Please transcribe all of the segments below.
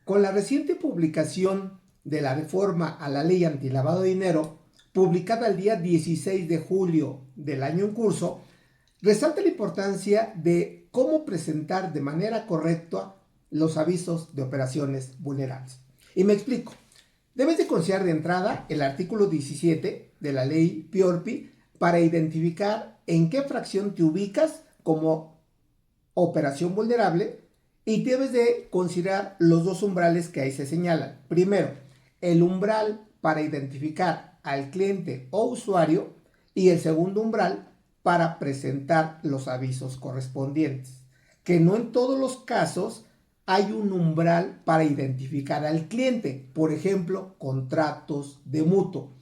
Con la reciente publicación de la reforma a la ley antilavado de dinero, publicada el día 16 de julio del año en curso, resalta la importancia de cómo presentar de manera correcta los avisos de operaciones vulnerables. Y me explico. Debes de considerar de entrada el artículo 17 de la ley PIORPI para identificar en qué fracción te ubicas como operación vulnerable y debes de considerar los dos umbrales que ahí se señalan. Primero, el umbral para identificar al cliente o usuario y el segundo umbral para presentar los avisos correspondientes. Que no en todos los casos hay un umbral para identificar al cliente. Por ejemplo, contratos de mutuo.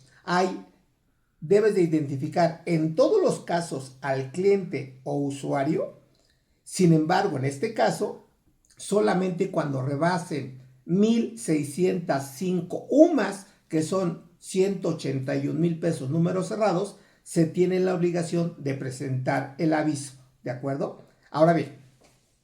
Debes de identificar en todos los casos al cliente o usuario. Sin embargo, en este caso, solamente cuando rebasen 1,605 UMAS, que son 181,000 pesos números cerrados, se tiene la obligación de presentar el aviso, ¿de acuerdo? Ahora bien,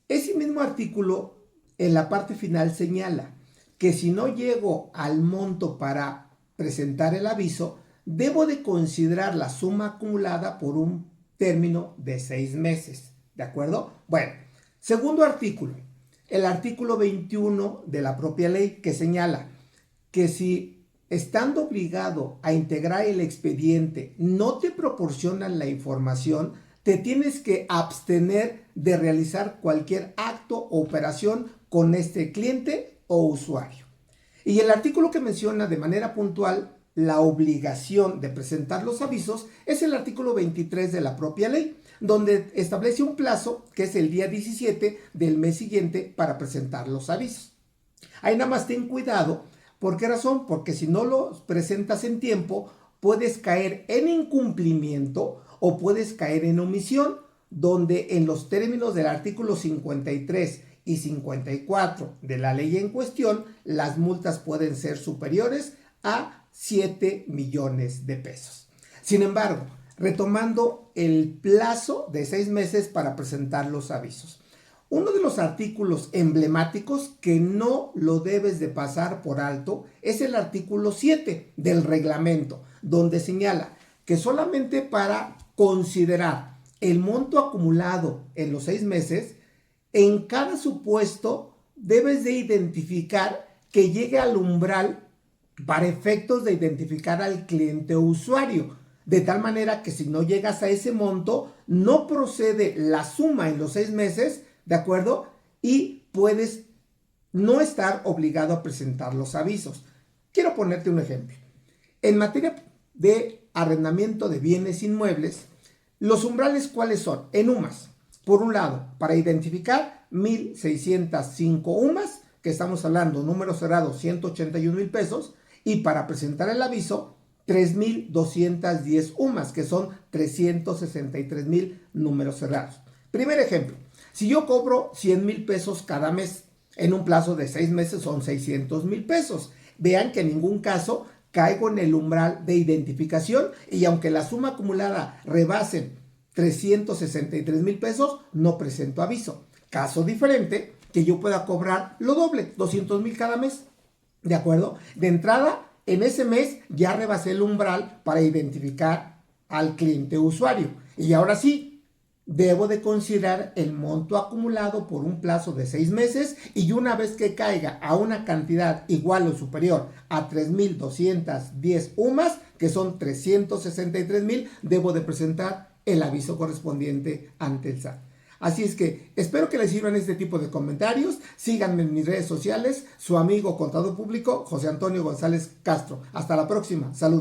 ese mismo artículo en la parte final señala que si no llego al monto para presentar el aviso, debo de considerar la suma acumulada por un término de 6 meses, ¿de acuerdo? Bueno, segundo artículo, el artículo 21 de la propia ley que señala que si estando obligado a integrar el expediente no te proporcionan la información, te tienes que abstener de realizar cualquier acto o operación con este cliente o usuario. Y el artículo que menciona de manera puntual la obligación de presentar los avisos es el artículo 23 de la propia ley, donde establece un plazo que es el día 17 del mes siguiente para presentar los avisos. Ahí nada más ten cuidado. ¿Por qué razón? Porque si no los presentas en tiempo, puedes caer en incumplimiento o puedes caer en omisión, donde en los términos del artículo 53 y 54 de la ley en cuestión, las multas pueden ser superiores a 7 millones de pesos. Sin embargo, retomando el plazo de 6 meses para presentar los avisos. Uno de los artículos emblemáticos que no lo debes de pasar por alto es el artículo 7 del reglamento, donde señala que solamente para considerar el monto acumulado en los 6 meses, en cada supuesto debes de identificar que llegue al umbral para efectos de identificar al cliente o usuario. De tal manera que si no llegas a ese monto, no procede la suma en los 6 meses, ¿de acuerdo? Y puedes no estar obligado a presentar los avisos. Quiero ponerte un ejemplo. En materia de arrendamiento de bienes inmuebles, los umbrales, ¿cuáles son? En UMAS. Por un lado, para identificar 1,605 UMAS, que estamos hablando, número cerrado, 181,000 pesos, y para presentar el aviso, 3,210 UMAS, que son 363,000 números cerrados. Primer ejemplo, si yo cobro 100,000 pesos cada mes, en un plazo de 6 meses son 600,000 pesos. Vean que en ningún caso caigo en el umbral de identificación y aunque la suma acumulada rebase 363,000 pesos, no presento aviso. Caso diferente, que yo pueda cobrar lo doble, 200,000 cada mes. ¿De acuerdo? De entrada, en ese mes ya rebasé el umbral para identificar al cliente usuario. Y ahora sí, debo de considerar el monto acumulado por un plazo de 6 meses y una vez que caiga a una cantidad igual o superior a 3,210 UMAS, que son 363,000, debo de presentar el aviso correspondiente ante el SAT. Así es que espero que les sirvan este tipo de comentarios. Síganme en mis redes sociales. Su amigo contador público, José Antonio González Castro. Hasta la próxima. Saludos.